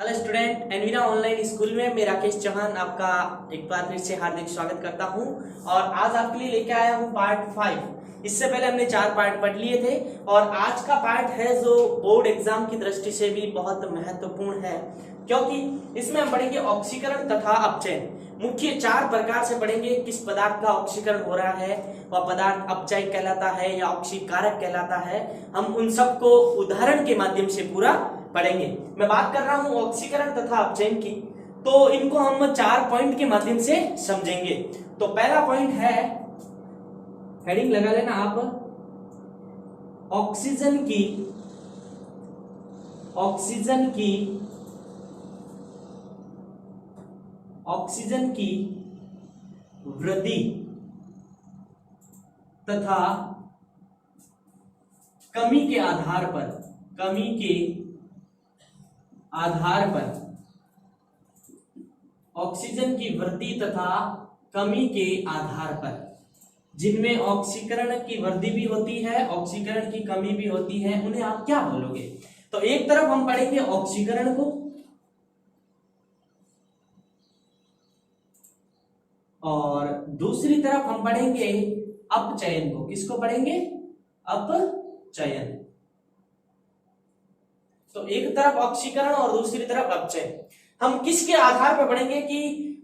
Hello student, Envira online school में मैं राकेश चौहान आपका एक बार फिर से हार्दिक स्वागत करता हूं। और आज आपके लिए लेके आया हूं पार्ट 5। इससे पहले हमने 4 पार्ट पढ़ लिए थे और आज का पार्ट है जो बोर्ड एग्जाम की दृष्टि से भी बहुत महत्वपूर्ण है, क्योंकि इसमें हम पढ़ेंगे ऑक्सीकरण तथा अपचयन। मुख्य 4 प्रकार से पढ़ेंगे। किस पदार्थ का ऑक्सीकरण हो रहा है, वह पदार्थ अपचय कहलाता है या ऑक्सीकारक कहलाता है, हम उन सबको उदाहरण के माध्यम से पूरा पढ़ेंगे। मैं बात कर रहा हूं ऑक्सीकरण तथा अपचयन की, तो इनको हम 4 पॉइंट के माध्यम से समझेंगे। तो पहला पॉइंट है, हेडिंग लगा लेना आप, ऑक्सीजन की वृद्धि तथा कमी के आधार पर ऑक्सीजन की वृद्धि तथा कमी के आधार पर, जिनमें ऑक्सीकरण की वृद्धि भी होती है, ऑक्सीकरण की कमी भी होती है, उन्हें आप क्या बोलोगे? तो एक तरफ हम पढ़ेंगे ऑक्सीकरण को और दूसरी तरफ हम पढ़ेंगे अपचयन को। किसको पढ़ेंगे? अपचयन। तो एक तरफ ऑक्सीकरण और दूसरी तरफ अपचयन। हम किसके आधार पर पढ़ेंगे कि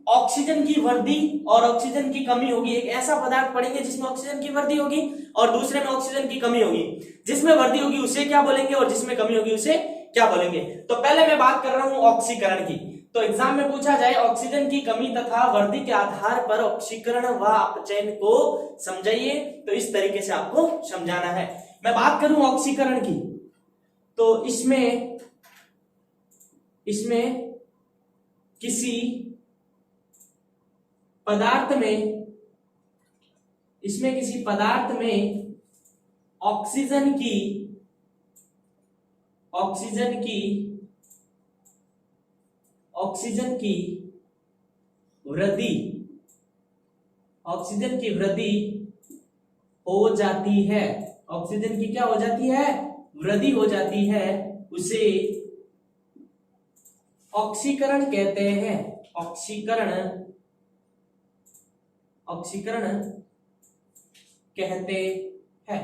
ऑक्सीजन की वृद्धि और ऑक्सीजन की कमी होगी। एक ऐसा पदार्थ पढ़ेंगे जिसमें ऑक्सीजन की वृद्धि होगी और दूसरे में ऑक्सीजन की कमी होगी। जिसमें वृद्धि होगी उसे क्या बोलेंगे और जिसमें कमी होगी उसे क्या बोलेंगे? तो पहले मैं बात कर रहा हूं ऑक्सीकरण की। तो एग्जाम में पूछा जाए ऑक्सीजन की कमी तथा वृद्धि के आधार पर ऑक्सीकरण व अपचयन को समझाइए, तो इस तरीके से आपको समझाना है। मैं बात करूं ऑक्सीकरण की, तो इसमें किसी पदार्थ में ऑक्सीजन की वृद्धि हो जाती है। ऑक्सीजन की क्या हो जाती है? वृद्धि हो जाती है। उसे ऑक्सीकरण कहते हैं। ऑक्सीकरण कहते हैं।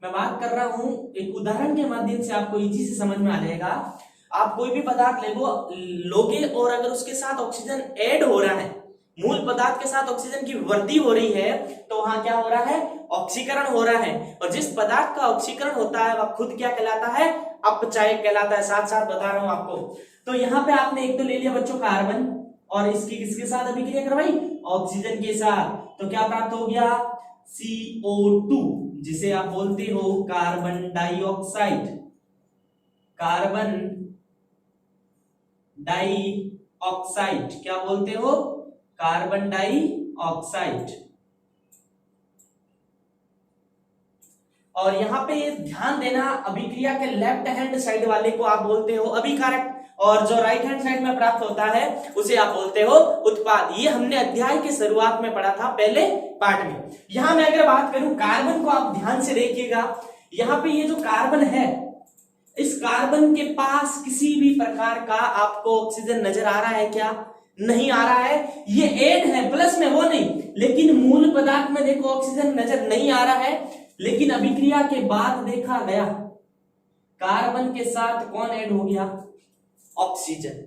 मैं बात कर रहा हूं एक उदाहरण के माध्यम से, आपको इजी से समझ में आ जाएगा। आप कोई भी पदार्थ लोगे और अगर उसके साथ ऑक्सीजन ऐड हो रहा है, मूल पदार्थ के साथ ऑक्सीजन की वृद्धि हो रही है, तो वहां क्या हो रहा है? ऑक्सीकरण हो रहा है। और जिस पदार्थ का ऑक्सीकरण होता है वह खुद क्या कहलाता है? अपचय कहलाता है। साथ साथ बता रहा हूं आपको। तो यहाँ पे आपने एक तो ले लिया बच्चों कार्बन, और इसकी किसके साथ अभिक्रिया करवाई? ऑक्सीजन के साथ। तो क्या प्राप्त हो गया? CO2, जिसे आप बोलते हो कार्बन डाइऑक्साइड। कार्बन डाइऑक्साइड क्या बोलते हो? Carbon dioxide. और यहां पे ध्यान देना, अभिक्रिया के लेफ्ट हैंड साइड वाले को आप बोलते हो अभिकारक, और जो राइट हैंड साइड में प्राप्त होता है उसे आप बोलते हो उत्पाद। ये हमने अध्याय के शुरुआत में पढ़ा था, पहले पार्ट में। यहां मैं अगर बात करूं कार्बन को, आप ध्यान से देखिएगा। यहां पे ये जो कार्बन है, इस कार्बन के पास किसी भी प्रकार का आपको ऑक्सीजन नजर आ रहा है क्या? नहीं आ रहा है। ये ऐड है, प्लस में वो नहीं, लेकिन मूल पदार्थ में देखो ऑक्सीजन नजर नहीं आ रहा है। लेकिन अभिक्रिया के बाद देखा गया कार्बन के साथ कौन ऐड हो गया? ऑक्सीजन।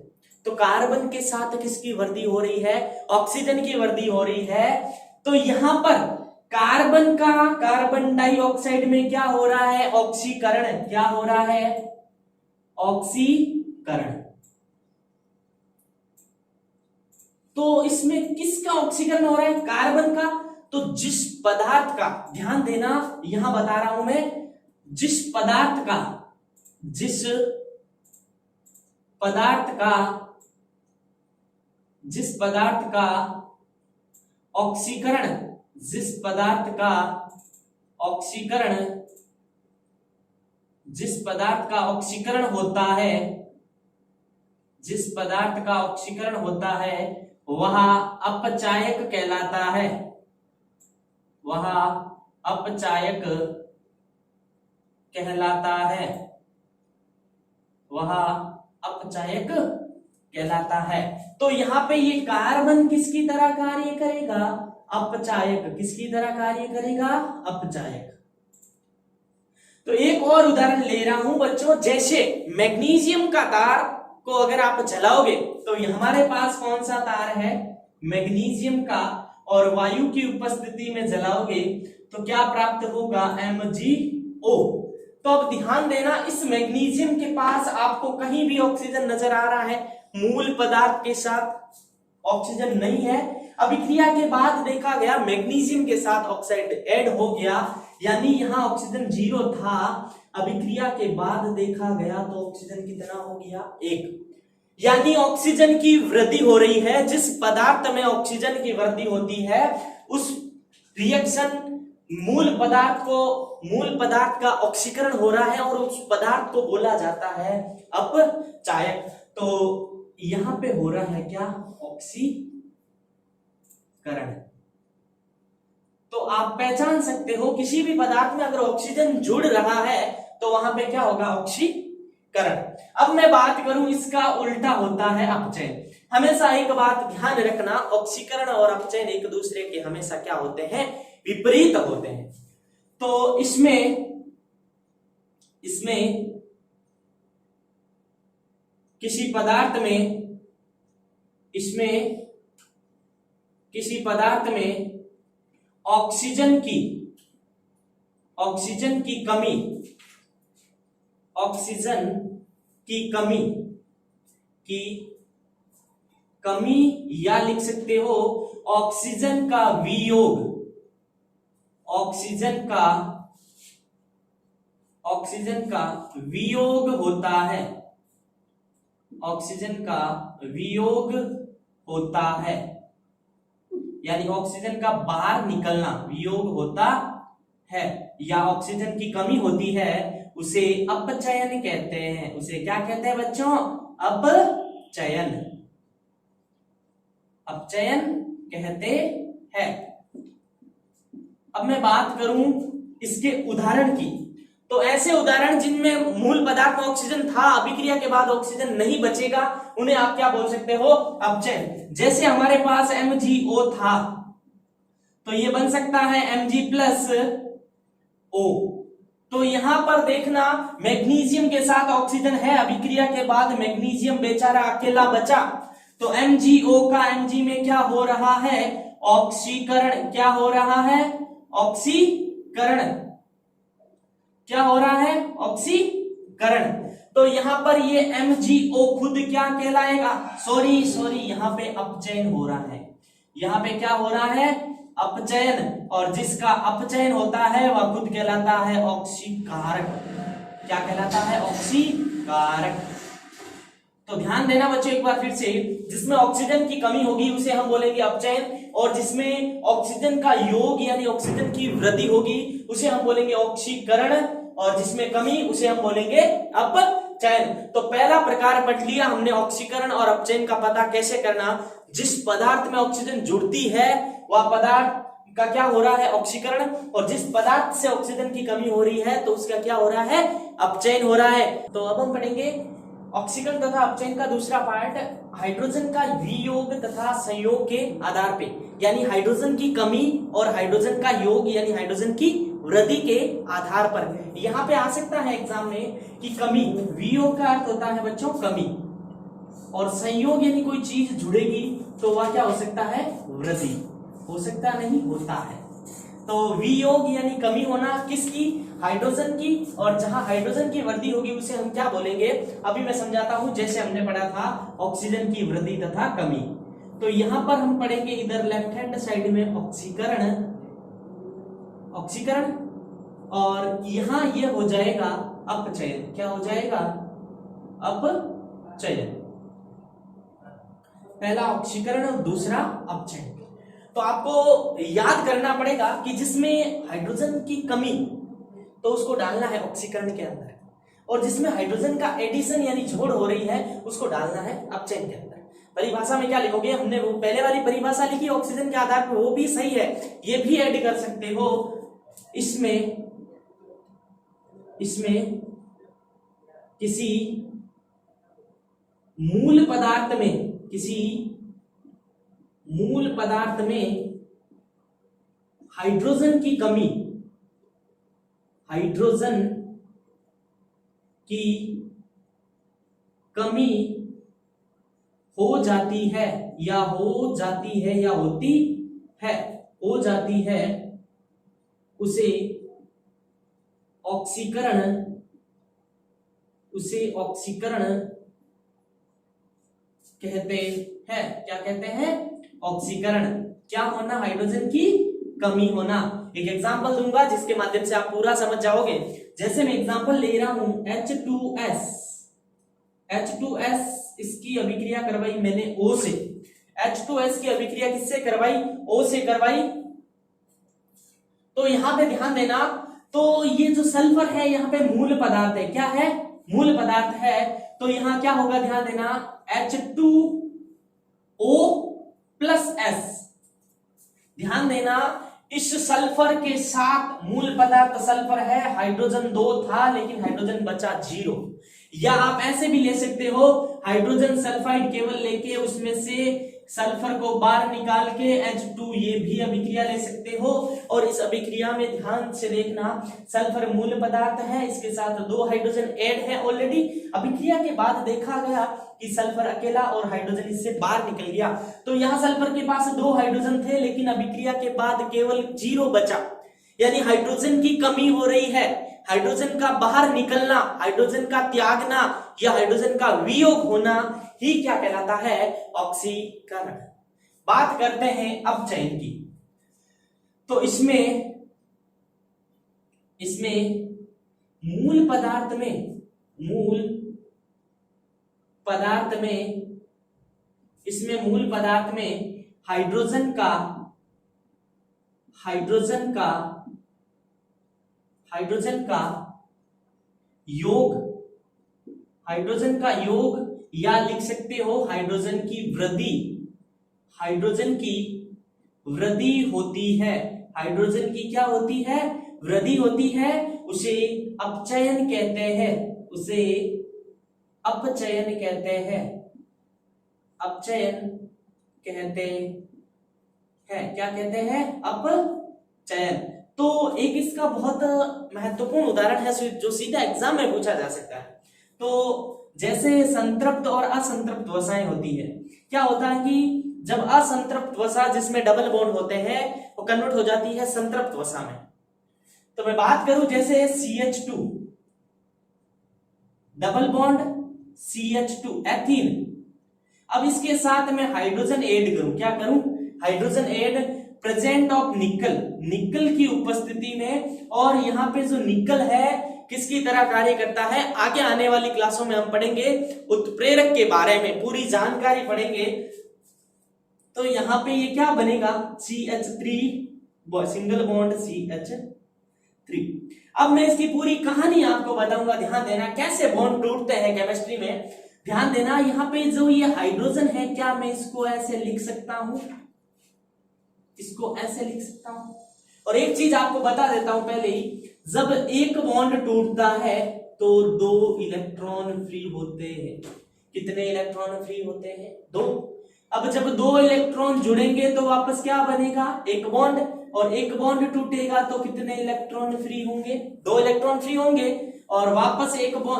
तो कार्बन के साथ किसकी वृद्धि हो रही है? ऑक्सीजन की वृद्धि हो रही है। तो यहां पर कार्बन का कार्बन डाइऑक्साइड में क्या हो रहा है? ऑक्सीकरण। क्या हो रहा है? ऑक्सीकरण। तो इसमें किसका ऑक्सीकरण हो रहा है? कार्बन का। तो जिस पदार्थ का, ध्यान देना यहां बता रहा हूं मैं, जिस पदार्थ का ऑक्सीकरण होता है वह अपचायक कहलाता है। वह अपचायक कहलाता है। वह अपचायक कहलाता है। तो यहाँ पे ये कार्बन किसकी तरह कार्य करेगा? अपचायक। किसकी तरह कार्य करेगा? अपचायक। तो एक और उदाहरण ले रहा हूं बच्चों, जैसे मैग्नीशियम का तार को अगर आप जलाओगे तो हमारे पास कौन सा तार है? मैग्नीशियम का, और वायु की उपस्थिति में जलाओगे तो क्या प्राप्त होगा? MgO। तो अब ध्यान देना, इस मैग्नीशियम के पास आपको कहीं भी ऑक्सीजन नजर आ रहा है? मूल पदार्थ के साथ ऑक्सीजन नहीं है। अभिक्रिया के बाद देखा गया मैग्नीशियम के साथ ऑक्साइड ऐड हो गया, यानी यहाँ ऑक्सीजन 0 था। अभिक्रिया के बाद देखा गया तो ऑक्सीजन कितना हो गया? 1। यानी ऑक्सीजन की वृद्धि हो रही है। जिस पदार्थ में ऑक्सीजन की वृद्धि होती है उस रिएक्शन मूल पदार्थ का ऑक्सीकरण हो रहा है और उस पदार्थ को बोला जाता है अपचायक। तो यहां पे हो रहा है क्या? ऑक्सीकरण। तो आप पहचान सकते हो किसी भी पदार्थ में अगर ऑक्सीजन जुड़ रहा है तो वहां पे क्या होगा? ऑक्सीकरण। अब मैं बात करूं, इसका उल्टा होता है अपचयन। हमेशा एक बात ध्यान रखना, ऑक्सीकरण और अपचयन एक दूसरे के हमेशा क्या होते हैं? विपरीत होते हैं। तो इसमें किसी पदार्थ में ऑक्सीजन की कमी या लिख सकते हो ऑक्सीजन का वियोग। ऑक्सीजन का वियोग होता है। ऑक्सीजन का वियोग होता है, यानी ऑक्सीजन का बाहर निकलना वियोग होता है, या ऑक्सीजन की कमी होती है, उसे अपचयन कहते हैं। उसे क्या कहते हैं बच्चों? अपचयन कहते हैं। अब मैं बात करूं इसके उदाहरण की, तो ऐसे उदाहरण जिनमें मूल पदार्थ में ऑक्सीजन था, अभिक्रिया के बाद ऑक्सीजन नहीं बचेगा, उन्हें आप क्या बोल सकते हो? अपचयन। जैसे हमारे पास MgO था तो ये बन सकता है Mg+O। तो यहां पर देखना, मैग्नीशियम के साथ ऑक्सीजन है, अभिक्रिया के बाद मैग्नीशियम बेचारा अकेला बचा, तो MgO का Mg में क्या हो रहा है? ऑक्सीकरण। क्या हो रहा है? ऑक्सीकरण। क्या हो रहा है? ऑक्सीकरण। तो यहां पर ये MgO खुद क्या कहलाएगा? सॉरी, यहां पे अपचयन हो रहा है। यहां पे क्या हो रहा है? अपचयन। और जिसका अपचयन होता है वह खुद कहलाता है ऑक्सीकारक। क्या कहलाता है? ऑक्सीकारक। तो ध्यान देना बच्चों एक बार फिर से, जिसमें ऑक्सीजन की कमी होगी उसे हम बोलेंगे अपचयन, और जिसमें ऑक्सीजन का योग यानी ऑक्सीजन की वृद्धि होगी उसे हम बोलेंगे ऑक्सीकरण, और जिसमें कमी उसे हम बोलेंगे अपचयन। तो पहला प्रकार पढ़ लिया हमने ऑक्सीकरण और अपचयन का पता कैसे करना। जिस पदार्थ में ऑक्सीजन जुड़ती है वह पदार्थ का क्या हो रहा है? ऑक्सीकरण, और जिस पदार्थ से ऑक्सीजन की कमी हो रही है तो उसका क्या हो रहा है? अपचयन हो रहा है। तो अब हम पढ़ेंगे ऑक्सीकरण तथा अपचयन का दूसरा पार्ट, हाइड्रोजन का वियोग तथा संयोग के आधार पे, यानी हाइड्रोजन की कमी और हाइड्रोजन का योग यानी हाइड्रोजन की वृद्धि के आधार पर। यहां पे आ सकता है एग्जाम में कि कमी, वियोग का अर्थ होता है बच्चों कमी, और संयोग यानी कोई चीज जुड़ेगी तो वह क्या हो सकता है? वृद्धि। हो सकता नहीं, होता है। तो वियोग यानी कमी होना किसकी? हाइड्रोजन की, और जहां हाइड्रोजन की वृद्धि होगी उसे हम क्या बोलेंगे? अभी मैं समझाता हूं। जैसे हमने पढ़ा था ऑक्सीजन की वृद्धि तथा कमी, तो यहां पर हम पढ़ेंगे इधर लेफ्ट हैंड साइड में ऑक्सीकरण, और यहां ये हो जाएगा अपचयन। क्या हो जाएगा? अपचयन। पहला ऑक्सीकरण और दूसरा अपचयन। तो आपको याद करना पड़ेगा कि जिसमें हाइड्रोजन की कमी तो उसको डालना है ऑक्सीकरण के अंदर, और जिसमें हाइड्रोजन का एडिशन यानी जोड़ हो रही है उसको डालना है अपचयन के अंदर। परिभाषा में क्या लिखोगे? हमने वो पहले वाली परिभाषा लिखी ऑक्सीजन के आधार पर, वो भी सही है, ये भी ऐड कर सकते हो। इसमें किसी मूल पदार्थ में, किसी मूल पदार्थ में हाइड्रोजन की कमी, हाइड्रोजन की कमी हो जाती है या हो जाती है या होती है, हो जाती है, उसे ऑक्सीकरण, उसे ऑक्सीकरण कहते हैं। क्या कहते हैं? ऑक्सीकरण। क्या होना? हाइड्रोजन की कमी होना। एक एग्जांपल दूंगा जिसके माध्यम से आप पूरा समझ जाओगे। जैसे मैं एग्जांपल ले रहा हूं H2S, H2S इसकी अभिक्रिया करवाई मैंने O से। H2S की अभिक्रिया किससे करवाई? O से करवाई। तो यहां पे ध्यान देना, तो ये जो सल्फर है यहाँ पे मूल पदार्थ है। क्या है? मूल पदार्थ है। तो यहां क्या होगा? ध्यान देना, H2O प्लस S। ध्यान देना, इस सल्फर के साथ मूल पदार्थ सल्फर है, हाइड्रोजन 2 था लेकिन हाइड्रोजन बचा 0। या आप ऐसे भी ले सकते हो, हाइड्रोजन सल्फाइड केवल लेके उसमें से सल्फर को बाहर निकाल के H2, ये भी अभिक्रिया ले सकते हो। और इस अभिक्रिया में ध्यान से देखना, सल्फर मूल पदार्थ है, इसके साथ 2 हाइड्रोजन ऐड है ऑलरेडी। अभिक्रिया के बाद देखा गया कि सल्फर अकेला और हाइड्रोजन इससे बाहर निकल गया। तो यहां सल्फर के पास 2 हाइड्रोजन थे लेकिन अभिक्रिया के बाद केवल 0 बचा, यानी हाइड्रोजन की कमी हो रही है। हाइड्रोजन का बाहर निकलना, हाइड्रोजन का त्यागना या हाइड्रोजन का वियोग होना ही क्या कहलाता है? ऑक्सीकरण। बात करते हैं अपचयन की। तो इसमें मूल पदार्थ में, इसमें मूल पदार्थ में हाइड्रोजन का योग या लिख सकते हो हाइड्रोजन की वृद्धि होती है। हाइड्रोजन की क्या होती है? वृद्धि होती है। उसे अपचयन कहते हैं, उसे अपचयन कहते हैं, अपचयन कहते हैं। क्या कहते हैं? अपचयन। तो एक इसका बहुत महत्वपूर्ण उदाहरण है जो सीधा एग्जाम में पूछा जा सकता है। तो जैसे संतृप्त और असंतृप्त वसाएं होती है, क्या होता है कि जब असंतृप्त वसा जिसमें डबल बॉन्ड होते हैं वो कन्वर्ट हो जाती है संतृप्त वसा में। तो मैं बात करूं जैसे CH2 double bond CH2 ethene. अब इसके साथ मैं हाइड्रोजन ऐड करूं, क्या करूं? हाइड्रोजन ऐड प्रेजेंट ऑफ निकल की उपस्थिति में। और यहाँ पे जो निकल है किसकी तरह कार्य करता है? आगे आने वाली क्लासों में हम पढ़ेंगे, उत्प्रेरक के बारे में पूरी जानकारी पढ़ेंगे। तो यहाँ पे ये क्या बनेगा? CH3 single bond CH3। अब मैं इसकी पूरी कहानी आपको बताऊंगा, ध्यान देना कैसे बॉन्ड टूटते हैं केमिस्ट्री में। ध्यान देना, यहाँ पे जो ये हाइड्रोजन है, क्या मैं इसको ऐसे लिख सकता हूं? इसको ऐसे लिख सकता हूं। और एक चीज आपको बता देता हूं पहले ही, जब एक बॉन्ड टूटता है तो 2 इलेक्ट्रॉन फ्री होते हैं। कितने इलेक्ट्रॉन फ्री होते हैं? 2। अब जब 2 इलेक्ट्रॉन जुड़ेंगे तो वापस क्या बनेगा? एक बॉन्ड। और एक बॉन्ड टूटेगा तो कितने इलेक्ट्रॉन फ्री होंगे? 2 इलेक्ट्रॉन फ्री होंगे। और वापस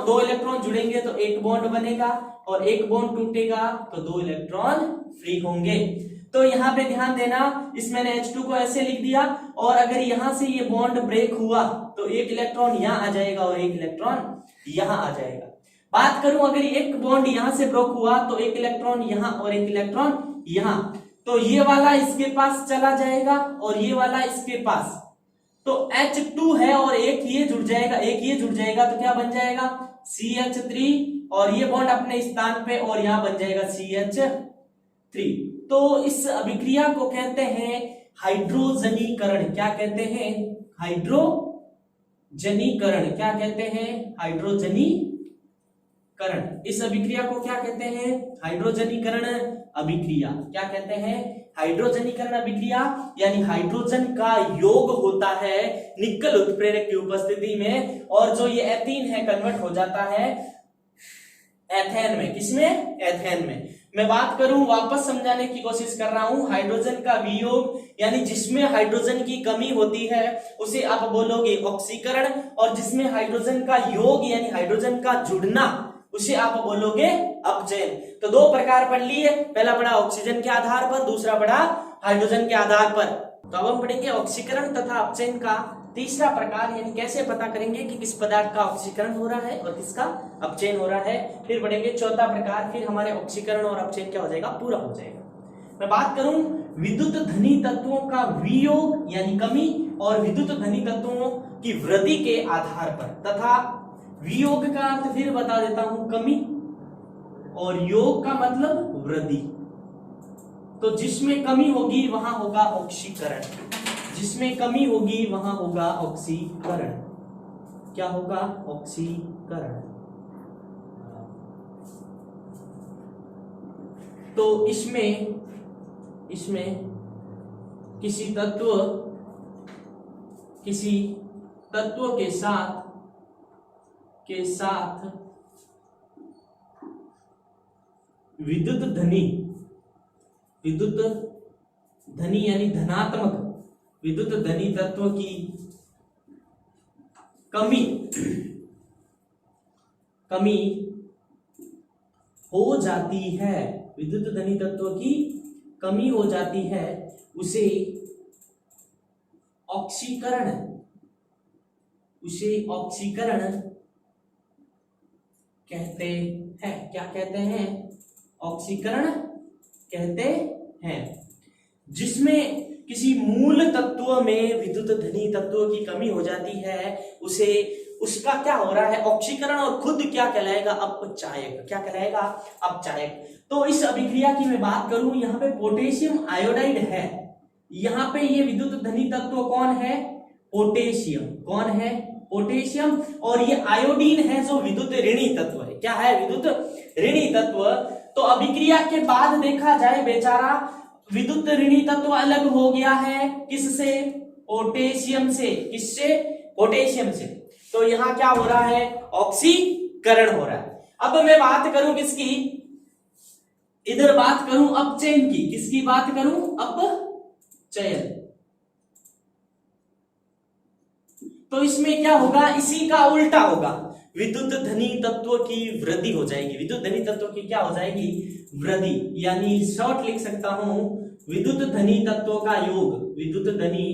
2 इलेक्ट्रॉन जुड़ेंगे तो एक बॉन्ड बनेगा, और एक बॉन्ड टूटेगा तो 2 इलेक्ट्रॉन फ्री होंगे। तो यहाँ पे ध्यान देना, इसमें मैंने H2 को ऐसे लिख दिया। और अगर यहां से ये बॉन्ड ब्रेक हुआ तो एक इलेक्ट्रॉन यहां आ जाएगा और एक इलेक्ट्रॉन यहां आ जाएगा। बात करूं अगर एक बॉन्ड यहां से ब्रेक हुआ तो एक इलेक्ट्रॉन यहां और एक इलेक्ट्रॉन यहां, तो ये वाला इसके पास चला जाएगा और ये वाला इसके पास। तो H2 है और एक ये जुड़ जाएगा, तो क्या बन जाएगा? CH3। और ये बॉन्ड अपने स्थान पे और यहां बन जाएगा CH3। तो इस अभिक्रिया को कहते हैं हाइड्रोजनीकरण। क्या कहते हैं? हाइड्रोजनीकरण। क्या कहते हैं? हाइड्रोजनीकरण। इस अभिक्रिया को क्या कहते हैं? हाइड्रोजनीकरण अभिक्रिया। क्या कहते हैं? हाइड्रोजनीकरण अभिक्रिया। यानी हाइड्रोजन का योग होता है निकल उत्प्रेरक की उपस्थिति में, और जो ये एथीन है कन्वर्ट हो जाता है एथेन में, किसमें? एथेन में। मैं बात करूं, वापस समझाने की कोशिश कर रहा हूं, हाइड्रोजन का वियोग यानी जिसमें हाइड्रोजन की कमी होती है उसे आप बोलोगे ऑक्सीकरण, और जिसमें हाइड्रोजन का योग यानी हाइड्रोजन का जुड़ना उसे आप बोलोगे अपचयन। तो दो प्रकार पढ़ लिए, पहला पढ़ा ऑक्सीजन के आधार पर, दूसरा पढ़ा हाइड्रोजन के आधार पर। तो अब हम पढ़ेंगे ऑक्सीकरण तथा अपचयन का तीसरा प्रकार, यानी कैसे पता करेंगे कि किस पदार्थ का ऑक्सीकरण हो रहा है और किसका अपचयन हो रहा है। फिर पढ़ेंगे चौथा प्रकार, फिर हमारे ऑक्सीकरण और अपचयन क्या हो जाएगा, पूरा हो जाएगा। मैं बात करूं विद्युत धनी तत्वों का वियोग यानी कमी और विद्युत धनी तत्वों की वृद्धि के आधार पर, तथा वियोग का अर्थ फिर बता देता हूं कमी, और योग का मतलब वृद्धि। तो जिसमें कमी होगी वहां होगा ऑक्सीकरण, जिसमें कमी होगी वहां होगा ऑक्सीकरण। क्या होगा? ऑक्सीकरण। तो इसमें किसी तत्व के साथ विद्युत धनी यानी धनात्मक विद्युत धनी तत्व की कमी हो जाती है, विद्युत धनी तत्व की कमी हो जाती है, उसे ऑक्सीकरण कहते हैं। क्या कहते हैं? ऑक्सीकरण कहते हैं। जिसमें किसी मूल तत्व में विद्युत धनी तत्व की कमी हो जाती है उसका क्या हो रहा है? ऑक्सीकरण, और खुद क्या कहलाएगा? अपचायक। क्या कहलाएगा? अपचायक। तो इस अभिक्रिया की मैं बात करूं, यहाँ पे पोटेशियम आयोडाइड है, यहाँ पे ये विद्युत धनी तत्व कौन है? पोटेशियम। कौन है? पोटेशियम। और ये आयोडीन है जो विद्युत ऋणी तत्व है। क्या है? विद्युत ऋणी तत्व। तो अभिक्रिया के बाद देखा जाए बेचारा विद्युत ऋणी तत्व अलग हो गया है, किससे? पोटेशियम से। किससे? पोटेशियम से। तो यहां क्या हो रहा है? ऑक्सीकरण हो रहा है। अब मैं बात करूं किसकी? इधर बात करूं अपचयन की। किसकी बात करूं? अपचयन। तो इसमें क्या होगा? इसी का उल्टा होगा, विद्युत धनी तत्व की वृद्धि हो जाएगी। विद्युत धनी तत्व की क्या हो जाएगी? वृद्धि। यानी शॉर्ट लिख सकता हूं, विद्युत धनी तत्व का योग, विद्युत धनी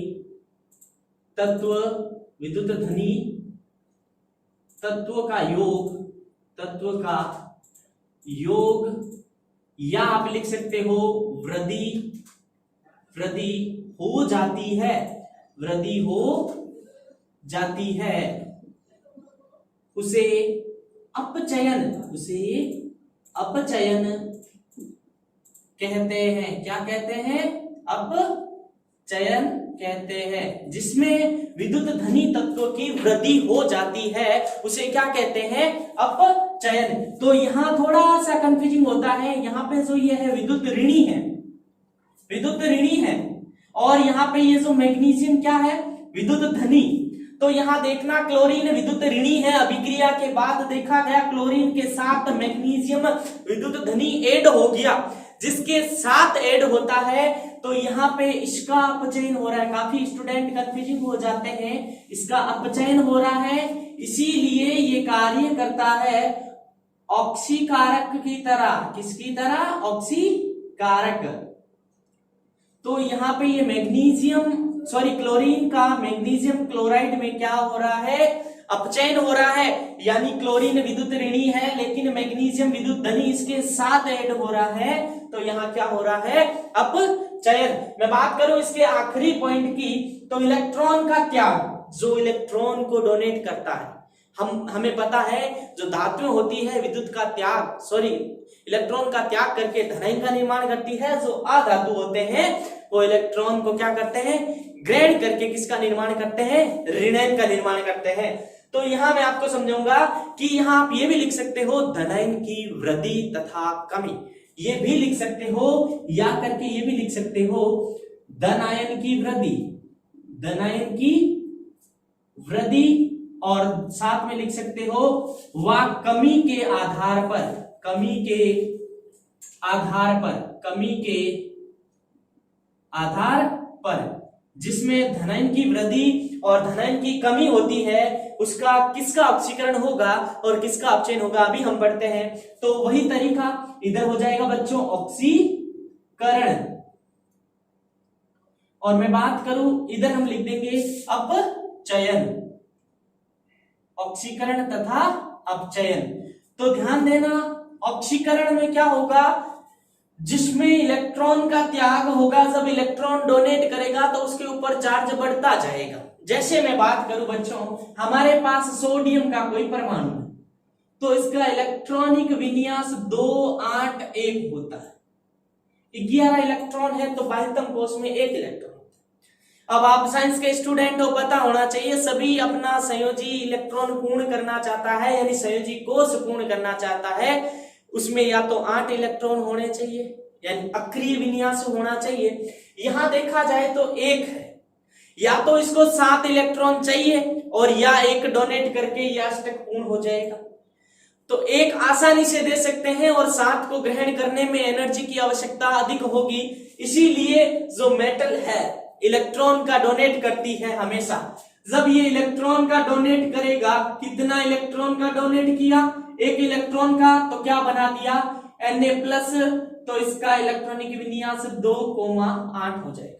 तत्व का योग, या आप लिख सकते हो वृद्धि हो जाती है, वृद्धि हो जाती है, उसे अपचयन कहते हैं। क्या कहते हैं? अपचयन कहते हैं। जिसमें विद्युत धनी तत्व की वृद्धि हो जाती है उसे क्या कहते हैं? अपचयन। तो यहां थोड़ा सा कंफ्यूजिंग होता है, यहां पे जो ये है विद्युत ऋणी है, और यहां पे ये जो मैग्नीशियम क्या है? विद्युत धनी। तो यहां देखना क्लोरीन विद्युत ऋणी है, अभिक्रिया के बाद देखा गया क्लोरीन के साथ मैग्नीशियम विद्युत धनी ऐड हो गया, जिसके साथ ऐड होता है तो यहाँ पे इसका अपचयन हो रहा है। काफी स्टूडेंट कंफ्यूजिंग हो जाते हैं, इसका अपचयन हो रहा है, इसीलिए ये कार्य करता है ऑक्सीकारक की तरह। किसकी तरह? ऑक्सीकारक। तो यहाँ पे ये क्लोरीन का मैग्नीशियम क्लोराइड में क्या हो रहा है? अपचयन हो रहा है। यानी क्लोरीन विद्युत ऋणी है लेकिन मैग्नीशियम विद्युत धनी इसके साथ ऐड हो रहा है, तो यहाँ क्या हो रहा है? अपचयन। मैं बात करूं इसके आखिरी पॉइंट की, तो इलेक्ट्रॉन का त्याग, जो इलेक्ट्रॉन को डोनेट करता है, हमें पता है जो धातुएं होती है इलेक्ट्रॉन का त्याग करके धनायन का निर्माण करती है, जो अधातु होते हैं वो इलेक्ट्रॉन को क्या करते हैं? ग्रहण करके किसका निर्माण करते हैं? ऋणायन का निर्माण करते हैं। तो यहां मैं आपको समझाऊंगा कि यहां आप ये भी लिख सकते हो धनायन की वृद्धि तथा कमी, ये भी लिख सकते हो, या करके ये भी लिख सकते हो धनायन की वृद्धि और साथ में लिख सकते हो व कमी के आधार पर, कमी के आधार पर जिसमें धनायन की वृद्धि और धनायन की कमी होती है उसका किसका ऑक्सीकरण होगा और किसका अपचयन होगा अभी हम पढ़ते हैं। तो वही तरीका इधर हो जाएगा बच्चों, ऑक्सीकरण। और मैं बात करूं इधर हम लिख देंगे अपचयन, ऑक्सीकरण तथा अपचयन। तो ध्यान देना, ऑक्सीकरण में क्या होगा, जिसमें इलेक्ट्रॉन का त्याग होगा, जब इलेक्ट्रॉन डोनेट करेगा तो उसके ऊपर चार्ज बढ़ता जाएगा। जैसे मैं बात करूं बच्चों, हमारे पास सोडियम का कोई परमाणु है तो इसका इलेक्ट्रॉनिक विन्यास 2 8 1 होता है। 11 इलेक्ट्रॉन है तो बाह्यतम कोश में 1 इलेक्ट्रॉन। अब आप साइंस के स्टूडेंट हो, पता होना चाहिए सभी अपना संयोजी इलेक्ट्रॉन पूर्ण करना चाहता है, यानी संयोजी कोश पूर्ण करना चाहता है, उसमें या तो 8 इलेक्ट्रॉन होने चाहिए यानी अक्रिय विन्यास होना चाहिए। यहां देखा जाए तो 1 है, या तो इसको 7 इलेक्ट्रॉन चाहिए और या 1 डोनेट करके यह अष्टक पूर्ण हो जाएगा। तो 1 आसानी से दे सकते हैं और 7 को ग्रहण करने में एनर्जी की आवश्यकता अधिक होगी, इसीलिए जो मेटल है इलेक्ट्रॉन का डोनेट करती है हमेशा। जब ये इलेक्ट्रॉन का डोनेट करेगा, कितना इलेक्ट्रॉन का डोनेट किया, 1 इलेक्ट्रॉन का, तो क्या बना दिया Na+, तो इसका इलेक्ट्रॉनिक विन्यास 2,8 हो जाएगा।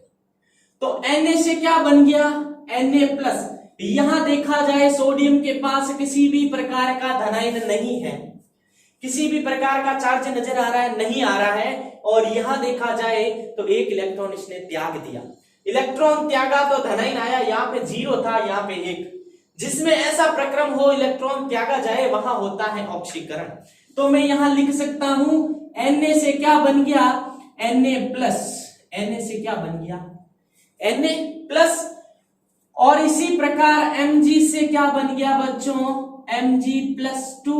तो Na से क्या बन गया, Na+। यहां देखा जाए सोडियम के पास किसी भी प्रकार का धनायन नहीं है, किसी भी प्रकार का चार्ज नजर आ रहा है, नहीं आ रहा है। और यहां देखा जाए तो 1 इलेक्ट्रॉन इसने त्याग दिया, इलेक्ट्रॉन त्यागा तो धनायन आया, यहाँ पे 0 था, यहाँ पे 1। जिसमें ऐसा प्रक्रम हो इलेक्ट्रॉन त्यागा जाए वहां होता है ऑक्सीकरण। तो मैं यहां लिख सकता हूं Na से क्या बन गया, Na+, Na से क्या बन गया, Na+। और इसी प्रकार Mg से क्या बन गया बच्चों, Mg+2,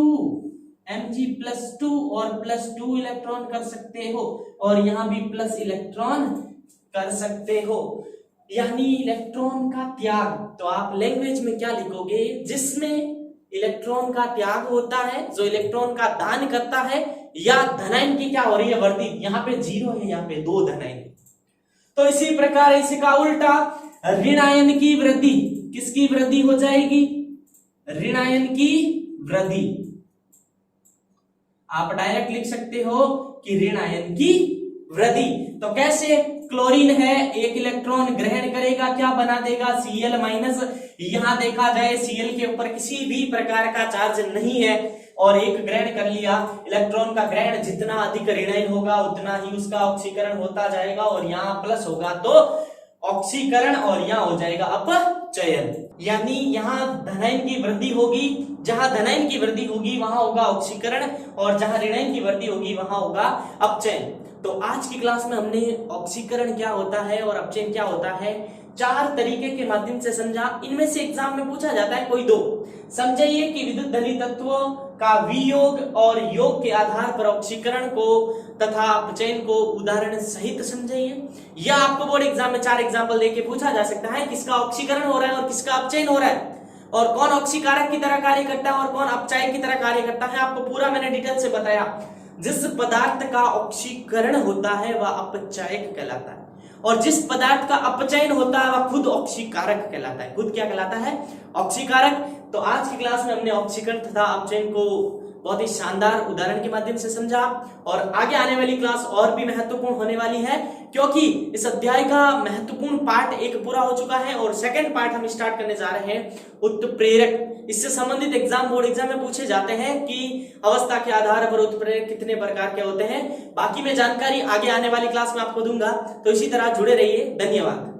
Mg+2 और +2 इलेक्ट्रॉन कर सकते हो, और यहां भी प्लस इलेक्ट्रॉन कर सकते हो, यानी इलेक्ट्रॉन का त्याग। तो आप लैंग्वेज में क्या लिखोगे, जिसमें इलेक्ट्रॉन का त्याग होता है, जो इलेक्ट्रॉन का दान करता है, या धनायन की क्या हो रही है वृद्धि, यहाँ पे 0 है, यहाँ पे 2 धनायन। तो इसी प्रकार इसका उल्टा ऋणायन की वृद्धि, किसकी वृद्धि हो जाएगी, ऋणायन की वृद्धि। आप डायरेक्ट लिख सकते हो कि ऋणायन की वृद्धि। तो कैसे, क्लोरीन है, 1 इलेक्ट्रॉन ग्रहण करेगा, क्या बना देगा, Cl-। यहां देखा जाए Cl के ऊपर किसी भी प्रकार का चार्ज नहीं है और 1 ग्रहण कर लिया। इलेक्ट्रॉन का ग्रहण जितना अधिक ऋणायन होगा उतना ही उसका ऑक्सीकरण होता जाएगा, और यहाँ प्लस होगा तो ऑक्सीकरण, और यहाँ हो जाएगा अपचयन। यानी यहाँ धनायन की वृद्धि होगी, जहां धनायन की वृद्धि होगी वहां होगा ऑक्सीकरण, और जहां ऋणायन की वृद्धि होगी वहां होगा अपचयन। तो आज की क्लास में हमने ऑक्सीकरण क्या होता है और अपचयन क्या होता है 4 तरीके के माध्यम से समझा। इनमें से एग्जाम में पूछा जाता है कोई 2। समझिए कि विद्युत धनी तत्वों का वियोग और योग के आधार पर ऑक्सीकरण को तथा अपचयन को उदाहरण सहित समझिए। या आपको बोर्ड एग्जाम में 4 एग्जाम्पल देके पूछा जा सकता है किसका ऑक्सीकरण हो रहा है और किसका अपचयन हो रहा है, और कौन ऑक्सीकारक की तरह कार्य करता है और कौन अपचायक की तरह कार्य करता है। आपको पूरा मैंने डिटेल से बताया। जिस पदार्थ का ऑक्सीकरण होता है वह अपचायक कहलाता है, और जिस पदार्थ का अपचयन होता है वह खुद ऑक्सीकारक कहलाता है। खुद क्या कहलाता है, ऑक्सीकारक। तो आज की क्लास में हमने ऑक्सीकरण तथा अपचयन को बहुत ही शानदार उदाहरण के माध्यम से समझा, और आगे आने वाली क्लास और भी महत्वपूर्ण होने वाली है, क्योंकि इस अध्याय का महत्वपूर्ण पार्ट 1 पूरा हो चुका है और सेकंड पार्ट हम स्टार्ट करने जा रहे हैं उत्प्रेरक। इससे संबंधित एग्जाम, बोर्ड एग्जाम में पूछे जाते हैं कि अवस्था के आधार पर उत्प्रेरक कितने प्रकार के होते हैं। बाकी मैं जानकारी आगे आने वाली क्लास में आपको दूंगा, तो इसी तरह जुड़े रहिए। धन्यवाद।